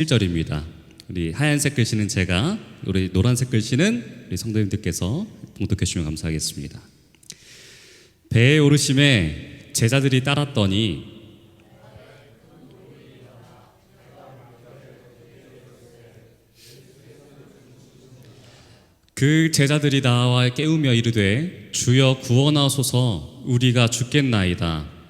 1절입니다. 우리 하얀색 글씨는 제가, 우리 노란색 글씨는 우리 성도님들께서 봉독해 주시면 감사하겠습니다. 배에 오르심에 제자들이 따랐더니 그 제자들이 나와 깨우며 이르되 주여 구원하소서 우리가 죽겠나이다.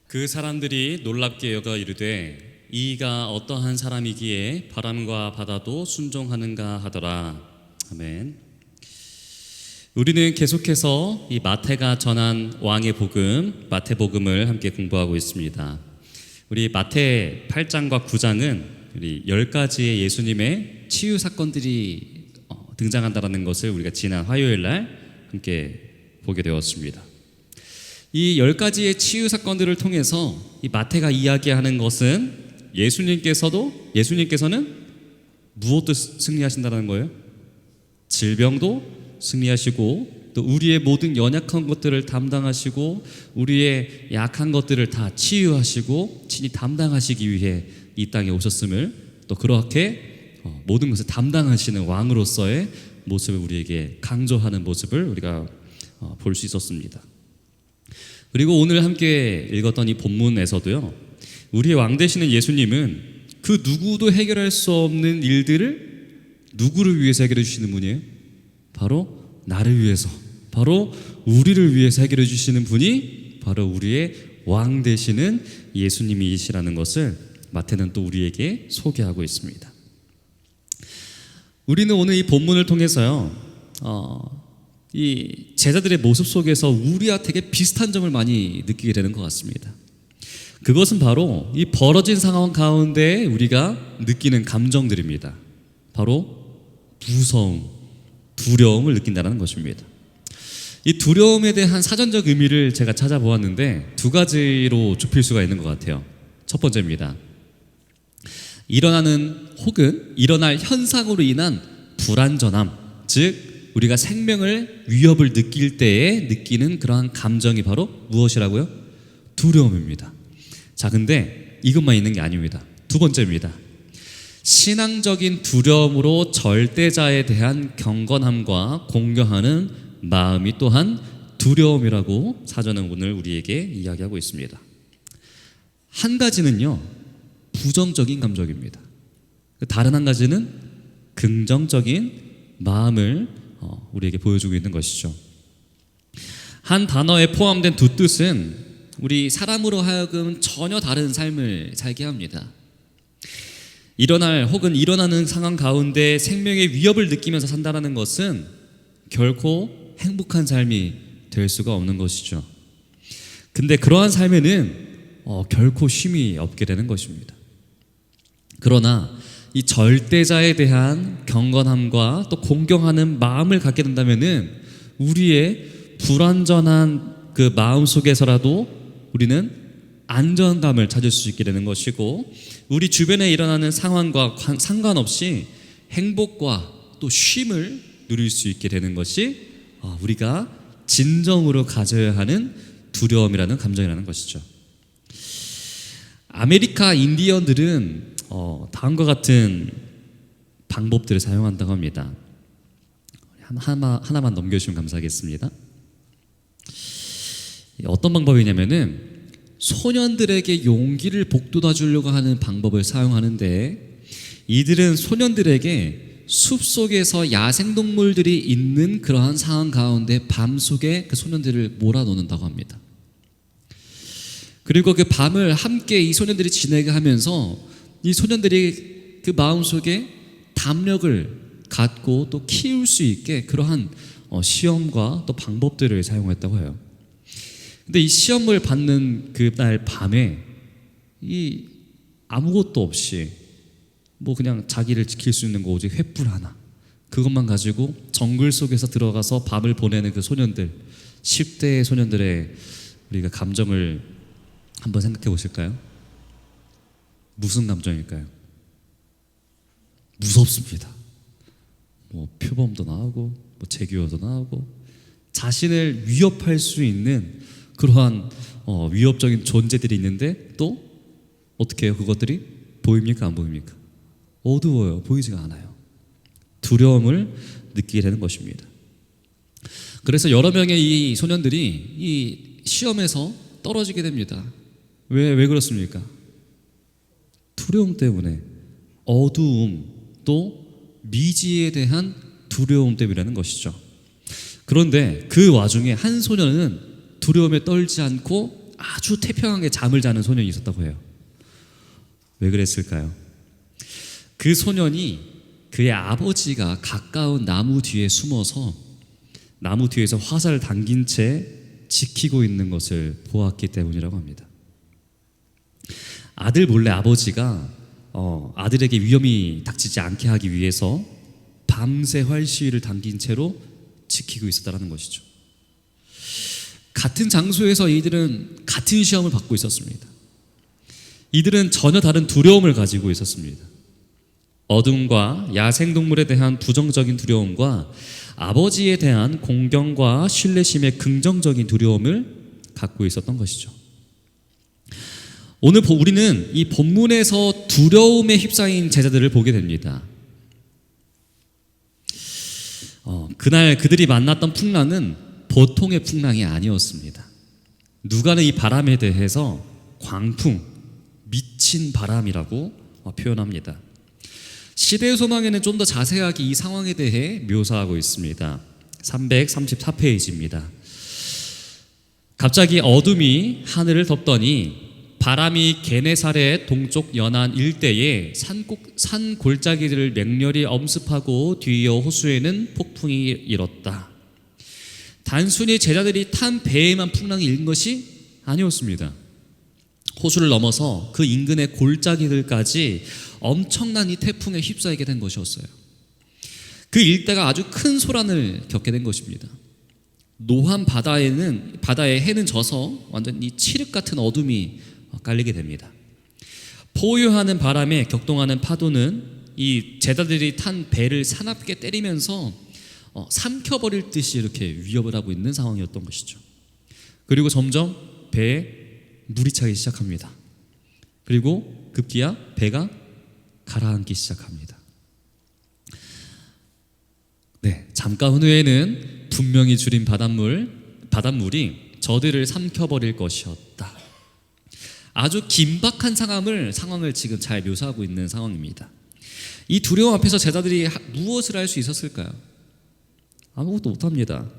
그 사람들이 놀랍게 여겨 이르되 이가 어떠한 사람이기에 바람과 바다도 순종하는가 하더라. 아멘. 우리는 계속해서 이 마태가 전한 왕의 복음, 마태복음을 함께 공부하고 있습니다. 우리 마태 8장과 9장은 우리 10가지의 예수님의 치유 사건들이 등장한다는 것을 우리가 지난 화요일 날 함께 보게 되었습니다. 이 10가지의 치유 사건들을 통해서 이 마태가 이야기하는 것은 예수님께서는 무엇도 승리하신다는 거예요? 질병도 승리하시고 또 우리의 모든 연약한 것들을 담당하시고 우리의 약한 것들을 다 치유하시고 친히 담당하시기 위해 이 땅에 오셨음을, 또 그렇게 모든 것을 담당하시는 왕으로서의 모습을 우리에게 강조하는 모습을 우리가 볼 수 있었습니다. 그리고 오늘 함께 읽었던 이 본문에서도요, 우리의 왕 되시는 예수님은 그 누구도 해결할 수 없는 일들을 누구를 위해서 해결해 주시는 분이에요? 바로 나를 위해서, 바로 우리를 위해서 해결해 주시는 분이 바로 우리의 왕 되시는 예수님이시라는 것을 마태는 또 우리에게 소개하고 있습니다. 우리는 오늘 이 본문을 통해서요, 이 제자들의 모습 속에서 우리와 되게 비슷한 점을 많이 느끼게 되는 것 같습니다. 그것은 바로 이 벌어진 상황 가운데 우리가 느끼는 감정들입니다. 바로 무서움, 두려움을 느낀다는 것입니다. 이 두려움에 대한 사전적 의미를 제가 찾아보았는데 두 가지로 좁힐 수가 있는 것 같아요. 첫 번째입니다. 일어나는 혹은 일어날 현상으로 인한 불안전함, 즉 우리가 생명을 위협을 느낄 때에 느끼는 그러한 감정이 바로 무엇이라고요? 두려움입니다. 자, 근데 이것만 있는 게 아닙니다. 두 번째입니다. 신앙적인 두려움으로 절대자에 대한 경건함과 공경하는 마음이 또한 두려움이라고 사전은 오늘 우리에게 이야기하고 있습니다. 한 가지는요, 부정적인 감정입니다. 다른 한 가지는 긍정적인 마음을 우리에게 보여주고 있는 것이죠. 한 단어에 포함된 두 뜻은 우리 사람으로 하여금 전혀 다른 삶을 살게 합니다. 일어날 혹은 일어나는 상황 가운데 생명의 위협을 느끼면서 산다는 것은 결코 행복한 삶이 될 수가 없는 것이죠. 근데 그러한 삶에는 결코 쉼이 없게 되는 것입니다. 그러나 이 절대자에 대한 경건함과 또 공경하는 마음을 갖게 된다면은 우리의 불완전한 그 마음 속에서라도 우리는 안정감을 찾을 수 있게 되는 것이고, 우리 주변에 일어나는 상황과 상관없이 행복과 또 쉼을 누릴 수 있게 되는 것이 우리가 진정으로 가져야 하는 두려움이라는 감정이라는 것이죠. 아메리카 인디언들은 다음과 같은 방법들을 사용한다고 합니다. 하나만 넘겨주시면 감사하겠습니다. 어떤 방법이냐면은 소년들에게 용기를 북돋아 주려고 하는 방법을 사용하는데, 이들은 소년들에게 숲속에서 야생동물들이 있는 그러한 상황 가운데 밤속에 그 소년들을 몰아넣는다고 합니다. 그리고 그 밤을 함께 이 소년들이 지내게 하면서 이 소년들이 그 마음속에 담력을 갖고 또 키울 수 있게 그러한 시험과 또 방법들을 사용했다고 해요. 근데 이 시험을 받는 그날 밤에 이 아무것도 없이 뭐 그냥 자기를 지킬 수 있는 거 오직 횃불 하나, 그것만 가지고 정글 속에서 들어가서 밤을 보내는 그 소년들, 10대의 소년들의 우리가 감정을 한번 생각해 보실까요? 무슨 감정일까요? 무섭습니다. 뭐 표범도 나오고 뭐 제규어도 나오고 자신을 위협할 수 있는 그러한 위협적인 존재들이 있는데 또 어떻게 해요? 그것들이 보입니까? 안 보입니까? 어두워요. 보이지가 않아요. 두려움을 느끼게 되는 것입니다. 그래서 여러 명의 이 소년들이 이 시험에서 떨어지게 됩니다. 왜 그렇습니까? 두려움 때문에. 어두움, 또 미지에 대한 두려움 때문이라는 것이죠. 그런데 그 와중에 한 소년은 두려움에 떨지 않고 아주 태평하게 잠을 자는 소년이 있었다고 해요. 왜 그랬을까요? 그 소년이 그의 아버지가 가까운 나무 뒤에 숨어서 나무 뒤에서 화살을 당긴 채 지키고 있는 것을 보았기 때문이라고 합니다. 아들 몰래 아버지가 아들에게 위험이 닥치지 않게 하기 위해서 밤새 활시위를 당긴 채로 지키고 있었다는 것이죠. 같은 장소에서 이들은 같은 시험을 받고 있었습니다. 이들은 전혀 다른 두려움을 가지고 있었습니다. 어둠과 야생동물에 대한 부정적인 두려움과 아버지에 대한 공경과 신뢰심의 긍정적인 두려움을 갖고 있었던 것이죠. 오늘 우리는 이 본문에서 두려움에 휩싸인 제자들을 보게 됩니다. 그날 그들이 만났던 풍랑은 보통의 풍랑이 아니었습니다. 누가는 이 바람에 대해서 광풍, 미친 바람이라고 표현합니다. 시대의 소망에는 좀 더 자세하게 이 상황에 대해 묘사하고 있습니다. 334페이지입니다. 갑자기 어둠이 하늘을 덮더니 바람이 게네사렛 동쪽 연안 일대에 산 골짜기들을 맹렬히 엄습하고 뒤이어 호수에는 폭풍이 일었다. 단순히 제자들이 탄 배에만 풍랑이 일은 것이 아니었습니다. 호수를 넘어서 그 인근의 골짜기들까지 엄청난 이 태풍에 휩싸이게 된 것이었어요. 그 일대가 아주 큰 소란을 겪게 된 것입니다. 노한 바다에 해는 져서 완전히 칠흑 같은 어둠이 깔리게 됩니다. 포효하는 바람에 격동하는 파도는 이 제자들이 탄 배를 사납게 때리면서 삼켜버릴 듯이 이렇게 위협을 하고 있는 상황이었던 것이죠. 그리고 점점 배에 물이 차기 시작합니다. 그리고 급기야 배가 가라앉기 시작합니다. 잠깐 후에는 분명히 줄인 바닷물이 저들을 삼켜버릴 것이었다. 아주 긴박한 상황을 지금 잘 묘사하고 있는 상황입니다. 이 두려움 앞에서 제자들이 무엇을 할 수 있었을까요? 아무것도 못합니다.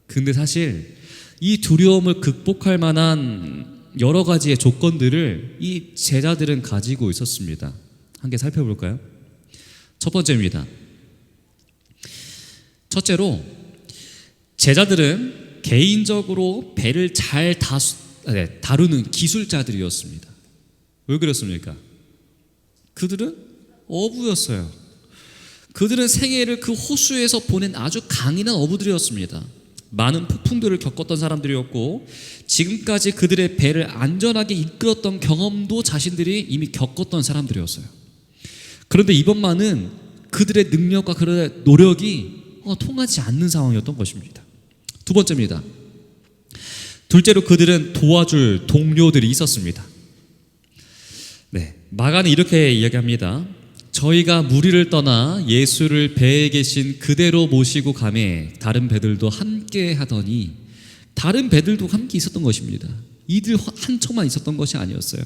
근데 사실 이 두려움을 극복할 만한 여러 가지의 조건들을 이 제자들은 가지고 있었습니다. 한 개 살펴볼까요? 첫 번째입니다. 첫째로 제자들은 개인적으로 배를 잘 다루는 기술자들이었습니다. 왜 그랬습니까? 그들은 어부였어요. 그들은 생애를 그 호수에서 보낸 아주 강인한 어부들이었습니다. 많은 폭풍들을 겪었던 사람들이었고 지금까지 그들의 배를 안전하게 이끌었던 경험도 자신들이 이미 겪었던 사람들이었어요. 그런데 이번만은 그들의 능력과 그들의 노력이 통하지 않는 상황이었던 것입니다. 두 번째입니다. 둘째로 그들은 도와줄 동료들이 있었습니다. 마가는 이렇게 이야기합니다. 저희가 무리를 떠나 예수를 배에 계신 그대로 모시고 가매 다른 배들도 함께 하더니 다른 배들도 함께 있었던 것입니다. 이들 한 척만 있었던 것이 아니었어요.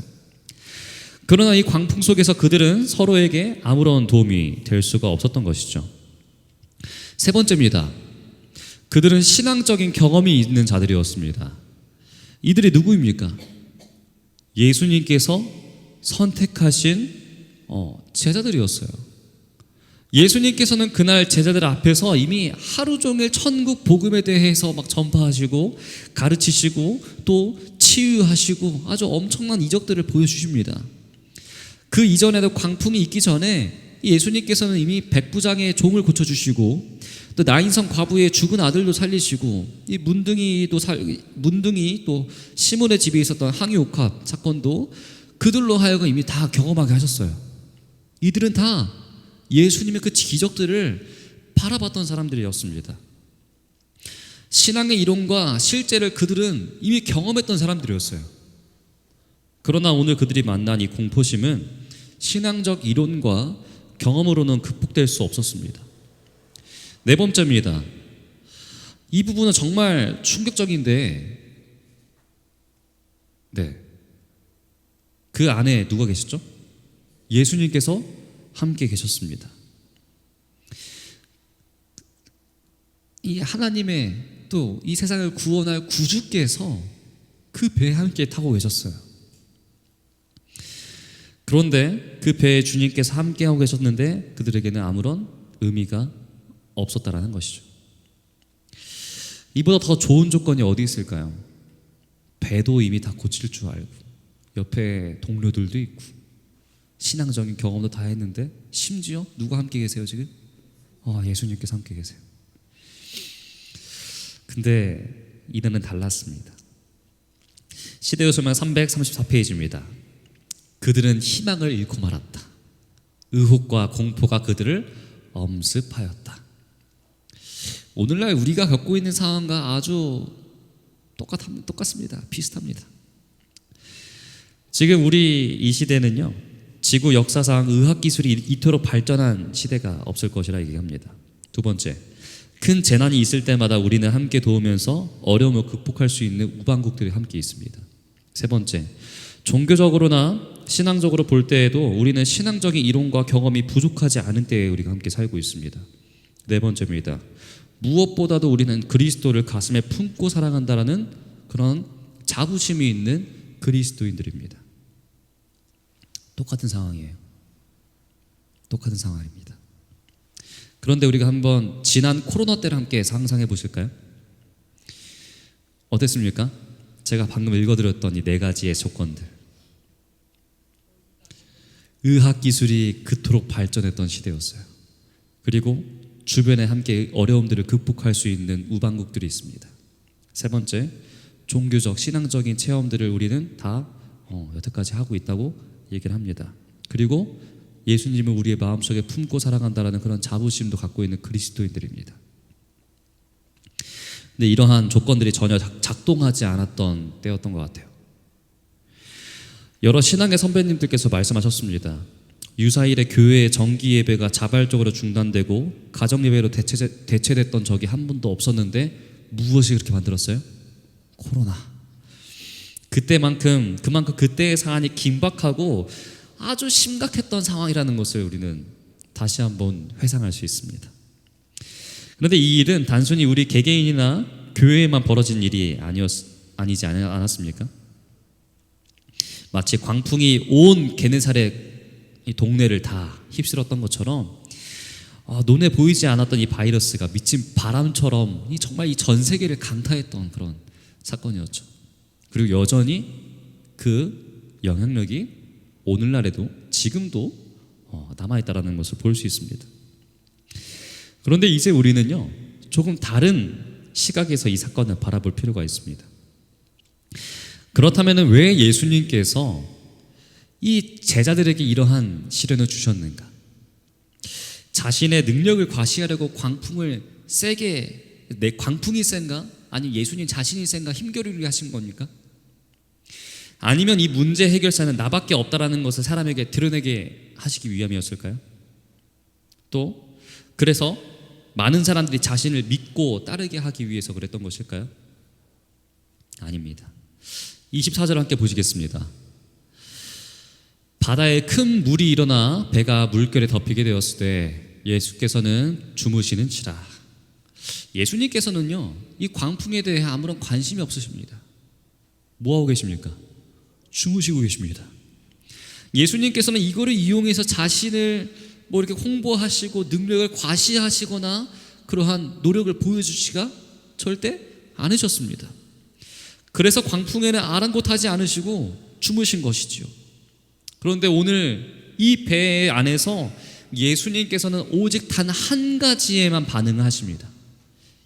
그러나 이 광풍 속에서 그들은 서로에게 아무런 도움이 될 수가 없었던 것이죠. 세 번째입니다. 그들은 신앙적인 경험이 있는 자들이었습니다. 이들이 누구입니까? 예수님께서 선택하신 제자들이었어요. 예수님께서는 그날 제자들 앞에서 이미 하루 종일 천국 복음에 대해서 막 전파하시고 가르치시고 또 치유하시고 아주 엄청난 이적들을 보여주십니다. 그 이전에도 광풍이 있기 전에 예수님께서는 이미 백부장의 종을 고쳐주시고 또 나인성 과부의 죽은 아들도 살리시고 이 문둥이 또 시몬의 집에 있었던 항유옥합 사건도 그들로 하여금 이미 다 경험하게 하셨어요. 이들은 다 예수님의 그 기적들을 바라봤던 사람들이었습니다. 신앙의 이론과 실제를 그들은 이미 경험했던 사람들이었어요. 그러나 오늘 그들이 만난 이 공포심은 신앙적 이론과 경험으로는 극복될 수 없었습니다. 네 번째입니다. 이 부분은 정말 충격적인데, 그 안에 누가 계셨죠? 예수님께서 함께 계셨습니다. 이 하나님의 또 이 세상을 구원할 구주께서 그 배에 함께 타고 계셨어요. 그런데 그 배에 주님께서 함께하고 계셨는데 그들에게는 아무런 의미가 없었다라는 것이죠. 이보다 더 좋은 조건이 어디 있을까요? 배도 이미 다 고칠 줄 알고 옆에 동료들도 있고 신앙적인 경험도 다 했는데 심지어 누가 함께 계세요 지금? 예수님께서 함께 계세요. 근데 이들은 달랐습니다. 시대요소명 334페이지입니다. 그들은 희망을 잃고 말았다. 의혹과 공포가 그들을 엄습하였다. 오늘날 우리가 겪고 있는 상황과 아주 똑같습니다. 비슷합니다. 지금 우리 이 시대는요, 지구 역사상 의학기술이 이토록 발전한 시대가 없을 것이라 얘기합니다. 두 번째, 큰 재난이 있을 때마다 우리는 함께 도우면서 어려움을 극복할 수 있는 우방국들이 함께 있습니다. 세 번째, 종교적으로나 신앙적으로 볼 때에도 우리는 신앙적인 이론과 경험이 부족하지 않은 때에 우리가 함께 살고 있습니다. 네 번째입니다. 무엇보다도 우리는 그리스도를 가슴에 품고 살아간다라는 그런 자부심이 있는 그리스도인들입니다. 똑같은 상황이에요. 똑같은 상황입니다. 그런데 우리가 한번 지난 코로나 때를 함께 상상해 보실까요? 어땠습니까? 제가 방금 읽어드렸던 이 네 가지의 조건들. 의학기술이 그토록 발전했던 시대였어요. 그리고 주변에 함께 어려움들을 극복할 수 있는 우방국들이 있습니다. 세 번째, 종교적, 신앙적인 체험들을 우리는 다 여태까지 하고 있다고 얘기를 합니다. 그리고 예수님을 우리의 마음속에 품고 살아간다는 그런 자부심도 갖고 있는 그리스도인들입니다. 근데 이러한 조건들이 전혀 작동하지 않았던 때였던 것 같아요. 여러 신앙의 선배님들께서 말씀하셨습니다. 유사일에 교회의 정기 예배가 자발적으로 중단되고 가정 예배로 대체됐던 적이 한 번도 없었는데 무엇이 그렇게 만들었어요? 코로나. 그만큼 그때의 사안이 긴박하고 아주 심각했던 상황이라는 것을 우리는 다시 한번 회상할 수 있습니다. 그런데 이 일은 단순히 우리 개개인이나 교회에만 벌어진 일이 아니지 않았습니까? 마치 광풍이 온 게네사렛 이 동네를 다 휩쓸었던 것처럼 눈에 보이지 않았던 이 바이러스가 미친 바람처럼 정말 이 전 세계를 강타했던 그런 사건이었죠. 그리고 여전히 그 영향력이 오늘날에도 지금도 남아있다는 것을 볼 수 있습니다. 그런데 이제 우리는요, 조금 다른 시각에서 이 사건을 바라볼 필요가 있습니다. 그렇다면 왜 예수님께서 이 제자들에게 이러한 시련을 주셨는가? 자신의 능력을 과시하려고 광풍이 센가? 아니면 예수님 자신이 센가? 힘겨루기 하신 겁니까? 아니면 이 문제 해결사는 나밖에 없다라는 것을 사람에게 드러내게 하시기 위함이었을까요? 또 그래서 많은 사람들이 자신을 믿고 따르게 하기 위해서 그랬던 것일까요? 아닙니다. 24절 함께 보시겠습니다. 바다에 큰 물이 일어나 배가 물결에 덮이게 되었을 때 예수께서는 주무시는지라. 예수님께서는요, 이 광풍에 대해 아무런 관심이 없으십니다. 뭐하고 계십니까? 주무시고 계십니다. 예수님께서는 이거를 이용해서 자신을 이렇게 홍보하시고 능력을 과시하시거나 그러한 노력을 보여주시가 절대 않으셨습니다. 그래서 광풍에는 아랑곳하지 않으시고 주무신 것이지요. 그런데 오늘 이 배 안에서 예수님께서는 오직 단 한 가지에만 반응을 하십니다.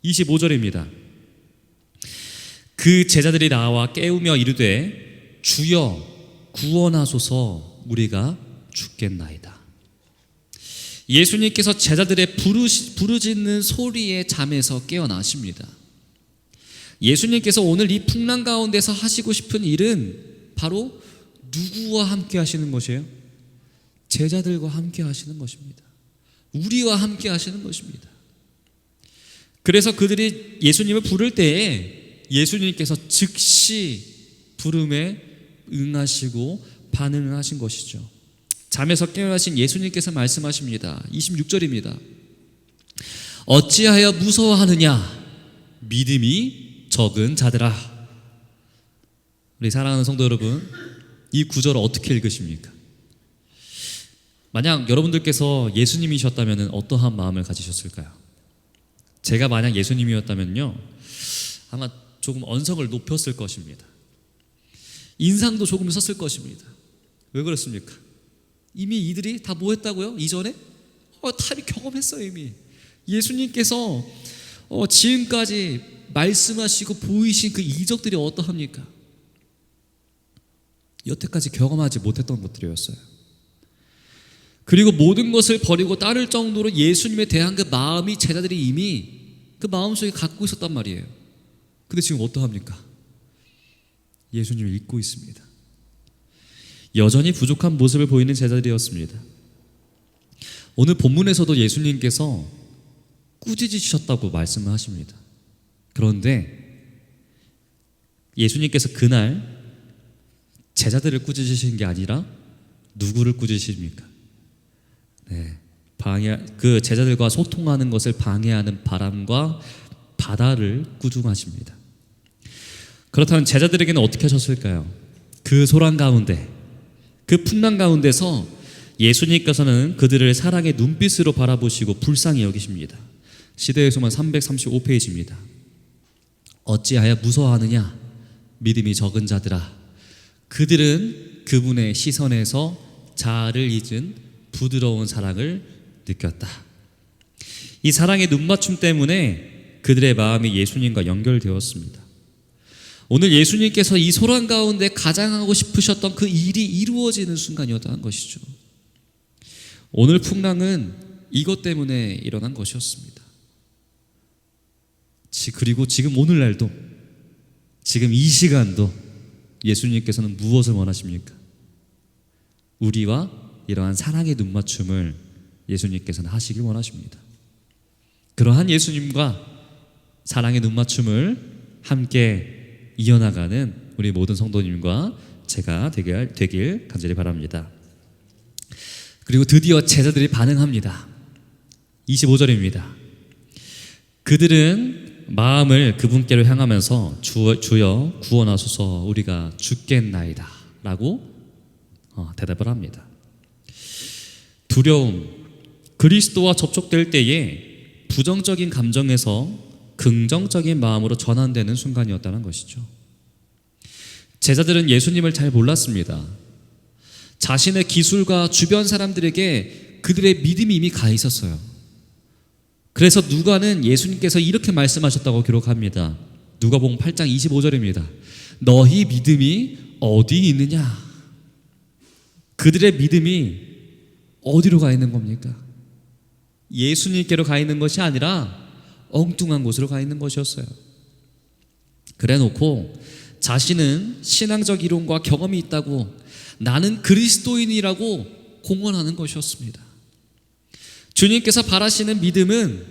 25절입니다. 그 제자들이 나와 깨우며 이르되 주여 구원하소서 우리가 죽겠나이다. 예수님께서 제자들의 부르짖는 소리에 잠에서 깨어나십니다. 예수님께서 오늘 이 풍랑 가운데서 하시고 싶은 일은 바로 누구와 함께 하시는 것이에요? 제자들과 함께 하시는 것입니다. 우리와 함께 하시는 것입니다. 그래서 그들이 예수님을 부를 때에 예수님께서 즉시 부름에 응하시고 반응을 하신 것이죠. 잠에서 깨어나신 예수님께서 말씀하십니다. 26절입니다. 어찌하여 무서워하느냐? 믿음이 적은 자들아. 우리 사랑하는 성도 여러분, 이 구절을 어떻게 읽으십니까? 만약 여러분들께서 예수님이셨다면 어떠한 마음을 가지셨을까요? 제가 만약 예수님이었다면요, 아마 조금 언성을 높였을 것입니다. 인상도 조금 썼을 것입니다. 왜 그렇습니까? 이미 이들이 다 뭐 했다고요? 이전에? 다 경험했어요. 이미 예수님께서 지금까지 말씀하시고 보이신 그 이적들이 어떠합니까? 여태까지 경험하지 못했던 것들이었어요. 그리고 모든 것을 버리고 따를 정도로 예수님에 대한 그 마음이 제자들이 이미 그 마음속에 갖고 있었단 말이에요. 근데 지금 어떠합니까? 예수님을 잊고 있습니다. 여전히 부족한 모습을 보이는 제자들이었습니다. 오늘 본문에서도 예수님께서 꾸짖으셨다고 말씀을 하십니다. 그런데 예수님께서 그날 제자들을 꾸짖으신 게 아니라 누구를 꾸짖으십니까? 그 제자들과 소통하는 것을 방해하는 바람과 바다를 꾸중하십니다. 그렇다면 제자들에게는 어떻게 하셨을까요? 그 소란 가운데, 그 풍랑 가운데서 예수님께서는 그들을 사랑의 눈빛으로 바라보시고 불쌍히 여기십니다. 시대의 소만 335페이지입니다. 어찌하여 무서워하느냐? 믿음이 적은 자들아. 그들은 그분의 시선에서 자아를 잊은 부드러운 사랑을 느꼈다. 이 사랑의 눈맞춤 때문에 그들의 마음이 예수님과 연결되었습니다. 오늘 예수님께서 이 소란 가운데 가장 하고 싶으셨던 그 일이 이루어지는 순간이었다는 것이죠. 오늘 풍랑은 이것 때문에 일어난 것이었습니다. 그리고 지금 오늘날도, 지금 이 시간도 예수님께서는 무엇을 원하십니까? 우리와 이러한 사랑의 눈맞춤을 예수님께서는 하시길 원하십니다. 그러한 예수님과 사랑의 눈맞춤을 함께 이어나가는 우리 모든 성도님과 제가 되길 간절히 바랍니다. 그리고 드디어 제자들이 반응합니다. 25절입니다. 그들은 마음을 그분께로 향하면서 주여 구원하소서 우리가 죽겠나이다 라고 대답을 합니다. 두려움, 그리스도와 접촉될 때에 부정적인 감정에서 긍정적인 마음으로 전환되는 순간이었다는 것이죠. 제자들은 예수님을 잘 몰랐습니다. 자신의 기술과 주변 사람들에게 그들의 믿음이 이미 가 있었어요. 그래서 누가는 예수님께서 이렇게 말씀하셨다고 기록합니다. 누가복음 8장 25절입니다. 너희 믿음이 어디 있느냐? 그들의 믿음이 어디로 가 있는 겁니까? 예수님께로 가 있는 것이 아니라 엉뚱한 곳으로 가 있는 것이었어요. 그래놓고 자신은 신앙적 이론과 경험이 있다고, 나는 그리스도인이라고 공언하는 것이었습니다. 주님께서 바라시는 믿음은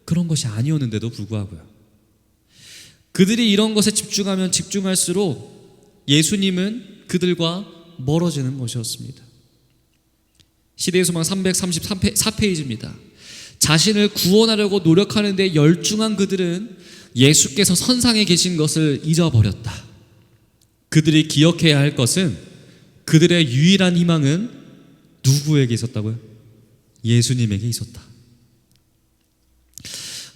그런 것이 아니었는데도 불구하고요. 그들이 이런 것에 집중하면 집중할수록 예수님은 그들과 멀어지는 것이었습니다. 시대의 소망 334페이지입니다. 자신을 구원하려고 노력하는 데 열중한 그들은 예수께서 선상에 계신 것을 잊어버렸다. 그들이 기억해야 할 것은, 그들의 유일한 희망은 누구에게 있었다고요? 예수님에게 있었다.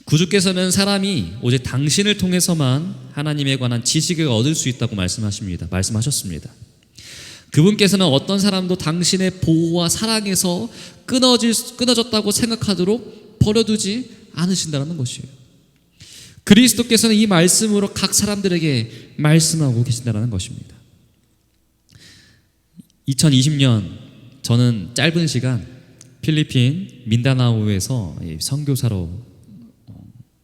구주께서는 사람이 오직 당신을 통해서만 하나님에 관한 지식을 얻을 수 있다고 말씀하셨습니다. 그분께서는 어떤 사람도 당신의 보호와 사랑에서 끊어졌다고 생각하도록 버려두지 않으신다는 것이에요. 그리스도께서는 이 말씀으로 각 사람들에게 말씀하고 계신다는 것입니다. 2020년 저는 짧은 시간 필리핀 민다나오에서 선교사로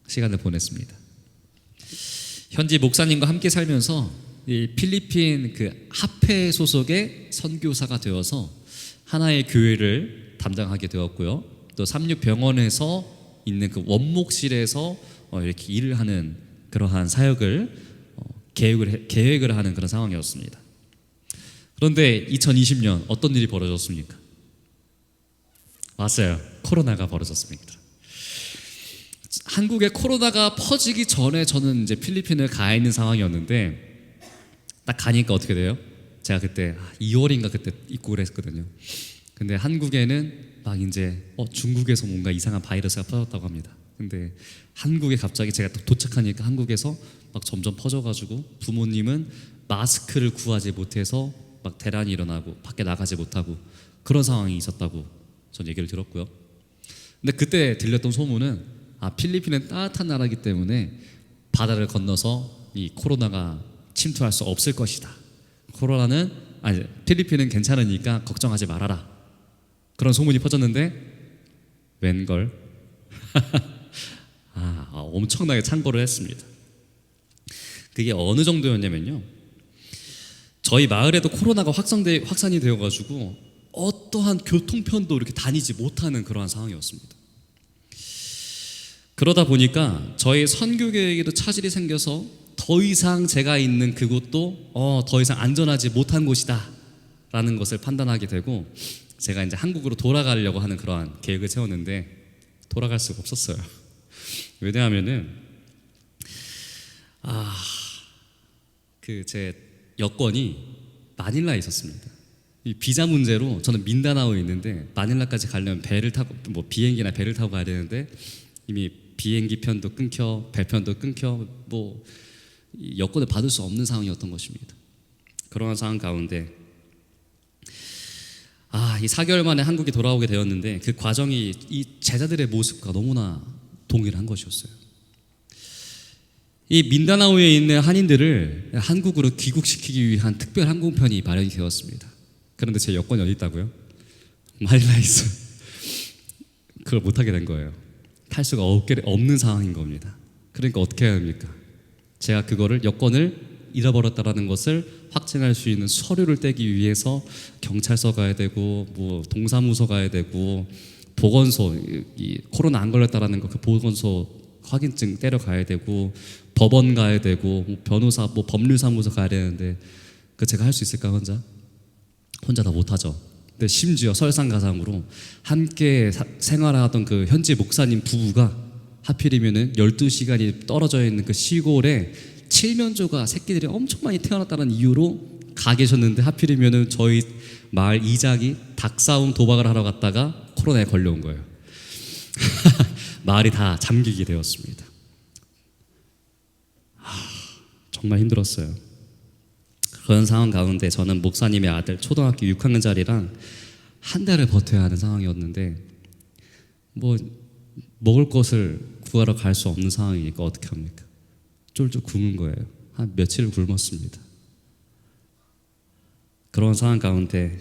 시간을 보냈습니다. 현지 목사님과 함께 살면서 이 필리핀 그 하페 소속의 선교사가 되어서 하나의 교회를 담당하게 되었고요. 또 삼육병원에서 있는 그 원목실에서 이렇게 일을 하는 그러한 사역을 계획을 하는 그런 상황이었습니다. 그런데 2020년 어떤 일이 벌어졌습니까? 맞아요. 코로나가 벌어졌습니다. 한국에 코로나가 퍼지기 전에 저는 이제 필리핀을 가 있는 상황이었는데 딱 가니까 어떻게 돼요? 제가 그때 2월인가 그때 입국을 했거든요. 근데 한국에는 막 이제 중국에서 뭔가 이상한 바이러스가 퍼졌다고 합니다. 근데 한국에 갑자기 제가 도착하니까 한국에서 막 점점 퍼져가지고 부모님은 마스크를 구하지 못해서 막 대란이 일어나고 밖에 나가지 못하고 그런 상황이 있었다고 전 얘기를 들었고요. 근데 그때 들렸던 소문은 필리핀은 따뜻한 나라이기 때문에 바다를 건너서 이 코로나가 침투할 수 없을 것이다. 필리핀은 괜찮으니까 걱정하지 말아라. 그런 소문이 퍼졌는데 웬걸? 엄청나게 창궐을 했습니다. 그게 어느 정도였냐면요. 저희 마을에도 코로나가 확산이 되어가지고 어떠한 교통편도 이렇게 다니지 못하는 그러한 상황이었습니다. 그러다 보니까 저희 선교 계획에도 차질이 생겨서 더 이상 제가 있는 그곳도 더 이상 안전하지 못한 곳이다 라는 것을 판단하게 되고 제가 이제 한국으로 돌아가려고 하는 그러한 계획을 세웠는데 돌아갈 수가 없었어요. 왜냐하면은 제 여권이 마닐라에 있었습니다. 이 비자 문제로 저는 민다나오에 있는데 마닐라까지 가려면 배를 타고 비행기나 배를 타고 가야 되는데 이미 비행기 편도 끊겨 배 편도 끊겨 여권을 받을 수 없는 상황이었던 것입니다. 그러한 상황 가운데 이 4개월 만에 한국에 돌아오게 되었는데 그 과정이 이 제자들의 모습과 너무나 동일한 것이었어요. 이 민다나오에 있는 한인들을 한국으로 귀국시키기 위한 특별 항공편이 마련이 되었습니다. 그런데 제 여권이 어디 있다고요? 마닐라에 있어요. 그걸 못하게 된 거예요. 탈 수가 없는 상황인 겁니다. 그러니까 어떻게 해야 합니까? 제가 여권을 잃어버렸다라는 것을 확증할 수 있는 서류를 떼기 위해서 경찰서 가야 되고 동사무소 가야 되고 보건소 코로나 안 걸렸다라는 그 보건소 확인증 떼러 가야 되고 법원 가야 되고 변호사 법률사무소 가야 되는데 제가 할 수 있을까 혼자 다 못하죠. 근데 심지어 설상가상으로 함께 생활하던 그 현지 목사님 부부가 하필이면은 12시간이 떨어져 있는 그 시골에 칠면조가 새끼들이 엄청 많이 태어났다는 이유로 가 계셨는데 하필이면은 저희 마을 이장이 닭싸움 도박을 하러 갔다가 코로나에 걸려온 거예요. 마을이 다 잠기게 되었습니다. 정말 힘들었어요. 그런 상황 가운데 저는 목사님의 아들 초등학교 6학년짜리랑 한 달을 버텨야 하는 상황이었는데 먹을 것을 구하러 갈 수 없는 상황이니까 어떻게 합니까? 쫄쫄 굶은 거예요. 한 며칠을 굶었습니다. 그런 상황 가운데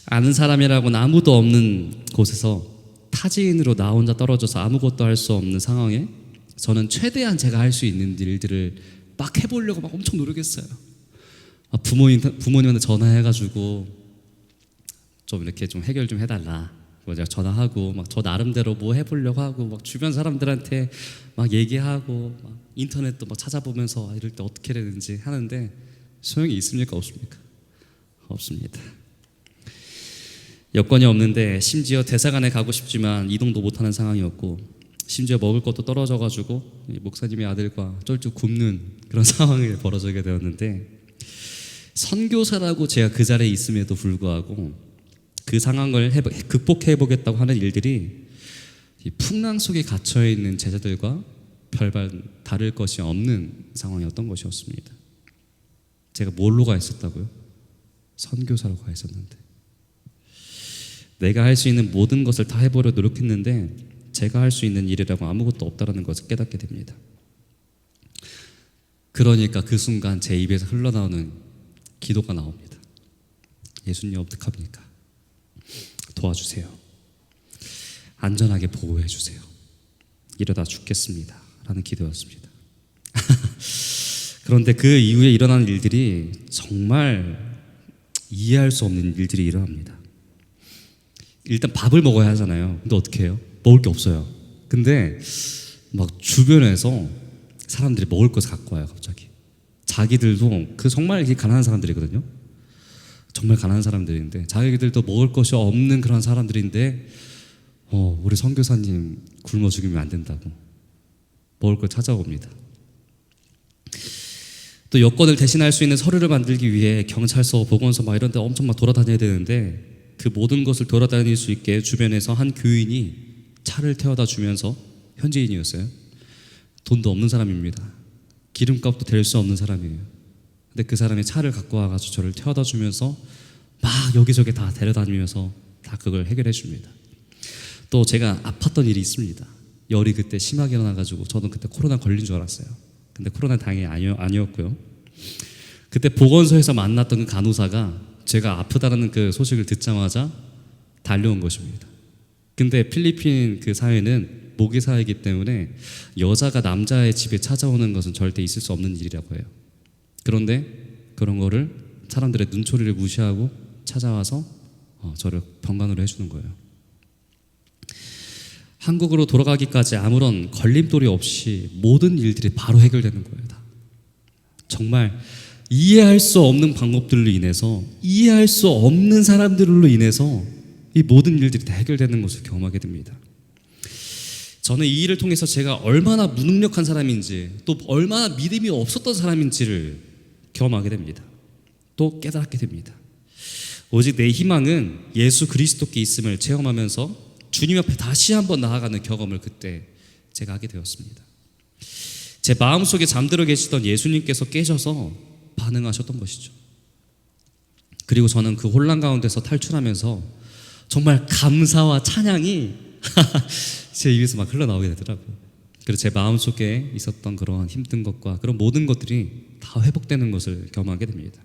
아는 사람이라고는 아무도 없는 곳에서 타지인으로 나 혼자 떨어져서 아무것도 할 수 없는 상황에 저는 최대한 제가 할 수 있는 일들을 막 해보려고 엄청 노력했어요. 부모님한테 전화해가지고 좀 이렇게 좀 해결 좀 해달라. 제가 전화하고 저 나름대로 해보려고 하고 주변 사람들한테 얘기하고 인터넷도 찾아보면서 이럴 때 어떻게 해야 되는지 하는데 소용이 있습니까? 없습니까? 없습니다. 여건이 없는데 심지어 대사관에 가고 싶지만 이동도 못하는 상황이었고 심지어 먹을 것도 떨어져가지고 목사님의 아들과 쫄쫄 굶는 그런 상황이 벌어지게 되었는데 선교사라고 제가 그 자리에 있음에도 불구하고 그 상황을 극복해 보겠다고 하는 일들이 이 풍랑 속에 갇혀 있는 제자들과 별반 다를 것이 없는 상황이었던 것이었습니다. 제가 뭘로 가 있었다고요? 선교사로 가 있었는데 내가 할 수 있는 모든 것을 다 해보려 노력했는데 제가 할 수 있는 일이라고 아무것도 없다는 것을 깨닫게 됩니다. 그러니까 그 순간 제 입에서 흘러나오는 기도가 나옵니다. 예수님 어떡합니까? 도와주세요. 안전하게 보호해 주세요. 이러다 죽겠습니다. 라는 기도였습니다. 그런데 그 이후에 일어나는 일들이 정말 이해할 수 없는 일들이 일어납니다. 일단 밥을 먹어야 하잖아요. 근데 어떻게 해요? 먹을 게 없어요. 근데 막 주변에서 사람들이 먹을 것을 갖고 와요. 갑자기 자기들도 그 정말 가난한 사람들이거든요. 정말 가난한 사람들인데 자기들도 먹을 것이 없는 그런 사람들인데 우리 선교사님 굶어 죽이면 안 된다고 먹을 걸 찾아옵니다. 또 여권을 대신할 수 있는 서류를 만들기 위해 경찰서, 보건소 막 이런 데 엄청 막 돌아다녀야 되는데 그 모든 것을 돌아다닐 수 있게 주변에서 한 교인이 차를 태워다 주면서, 현지인이었어요. 돈도 없는 사람입니다. 기름값도 댈 수 없는 사람이에요. 근데 그 사람이 차를 갖고 와가지고 저를 태워다 주면서 막 여기저기 다 데려다니면서 다 그걸 해결해 줍니다. 또 제가 아팠던 일이 있습니다. 열이 그때 심하게 일어나가지고 저도 그때 코로나 걸린 줄 알았어요. 근데 코로나 다행히 아니었고요. 그때 보건소에서 만났던 그 간호사가 제가 아프다는 그 소식을 듣자마자 달려온 것입니다. 근데 필리핀 그 사회는 모기 사회이기 때문에 여자가 남자의 집에 찾아오는 것은 절대 있을 수 없는 일이라고 해요. 그런데 그런 거를 사람들의 눈초리를 무시하고 찾아와서 저를 병간호를 해주는 거예요. 한국으로 돌아가기까지 아무런 걸림돌이 없이 모든 일들이 바로 해결되는 거예요. 다. 정말 이해할 수 없는 방법들로 인해서, 이해할 수 없는 사람들로 인해서 이 모든 일들이 다 해결되는 것을 경험하게 됩니다. 저는 이 일을 통해서 제가 얼마나 무능력한 사람인지, 또 얼마나 믿음이 없었던 사람인지를 경험하게 됩니다. 또 깨닫게 됩니다. 오직 내 희망은 예수 그리스도께 있음을 체험하면서 주님 앞에 다시 한번 나아가는 경험을 그때 제가 하게 되었습니다. 제 마음속에 잠들어 계시던 예수님께서 깨셔서 반응하셨던 것이죠. 그리고 저는 그 혼란 가운데서 탈출하면서 정말 감사와 찬양이 제 입에서 막 흘러나오게 되더라고요. 그래서 제 마음속에 있었던 그런 힘든 것과 그런 모든 것들이 다 회복되는 것을 경험하게 됩니다.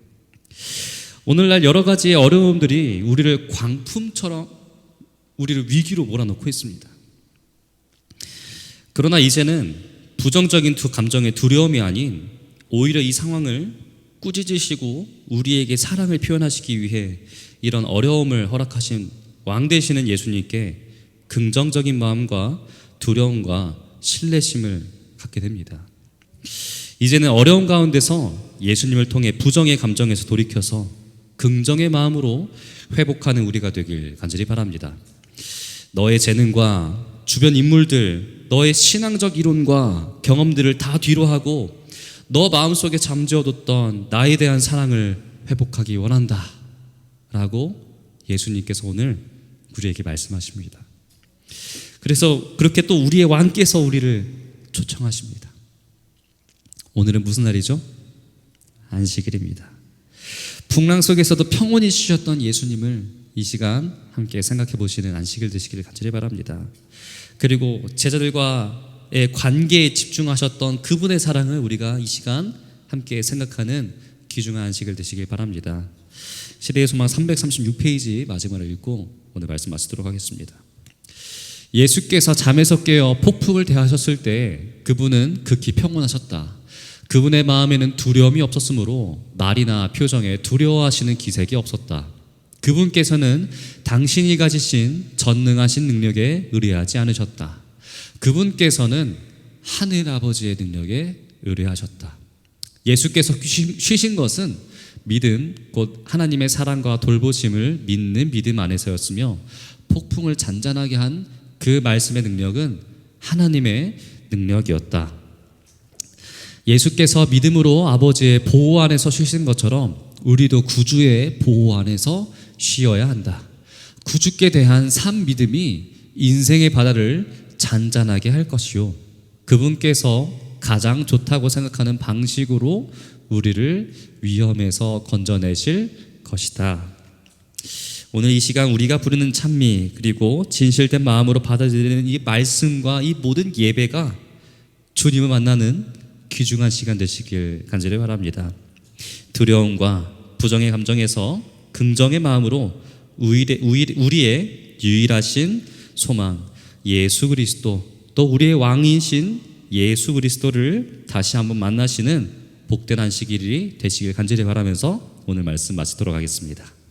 오늘날 여러 가지의 어려움들이 우리를 광풍처럼 우리를 위기로 몰아넣고 있습니다. 그러나 이제는 부정적인 두 감정의 두려움이 아닌 오히려 이 상황을 꾸짖으시고 우리에게 사랑을 표현하시기 위해 이런 어려움을 허락하신 왕 되시는 예수님께 긍정적인 마음과 두려움과 신뢰심을 갖게 됩니다. 이제는 어려운 가운데서 예수님을 통해 부정의 감정에서 돌이켜서 긍정의 마음으로 회복하는 우리가 되길 간절히 바랍니다. 너의 재능과 주변 인물들, 너의 신앙적 이론과 경험들을 다 뒤로 하고 너 마음속에 잠재워뒀던 나에 대한 사랑을 회복하기 원한다 라고 예수님께서 오늘 우리에게 말씀하십니다. 그래서 그렇게 또 우리의 왕께서 우리를 초청하십니다. 오늘은 무슨 날이죠? 안식일입니다. 풍랑 속에서도 평온히 쉬셨던 예수님을 이 시간 함께 생각해 보시는 안식일 되시기를 간절히 바랍니다. 그리고 제자들과의 관계에 집중하셨던 그분의 사랑을 우리가 이 시간 함께 생각하는 귀중한 안식일 되시길 바랍니다. 시대의 소망 336페이지 마지막을 읽고 오늘 말씀 마치도록 하겠습니다. 예수께서 잠에서 깨어 폭풍을 대하셨을 때 그분은 극히 평온하셨다. 그분의 마음에는 두려움이 없었으므로 말이나 표정에 두려워하시는 기색이 없었다. 그분께서는 당신이 가지신 전능하신 능력에 의뢰하지 않으셨다. 그분께서는 하늘 아버지의 능력에 의뢰하셨다. 예수께서 쉬신 것은 믿음, 곧 하나님의 사랑과 돌보심을 믿는 믿음 안에서였으며 폭풍을 잔잔하게 한 그 말씀의 능력은 하나님의 능력이었다. 예수께서 믿음으로 아버지의 보호 안에서 쉬신 것처럼 우리도 구주의 보호 안에서 쉬어야 한다. 구주께 대한 산 믿음이 인생의 바다를 잔잔하게 할 것이요, 그분께서 가장 좋다고 생각하는 방식으로 우리를 위험에서 건져내실 것이다. 오늘 이 시간 우리가 부르는 찬미 그리고 진실된 마음으로 받아들이는 이 말씀과 이 모든 예배가 주님을 만나는 귀중한 시간 되시길 간절히 바랍니다. 두려움과 부정의 감정에서 긍정의 마음으로 우리의 유일하신 소망, 예수 그리스도, 또 우리의 왕이신 예수 그리스도를 다시 한번 만나시는 복된 안식일이 되시길 간절히 바라면서 오늘 말씀 마치도록 하겠습니다.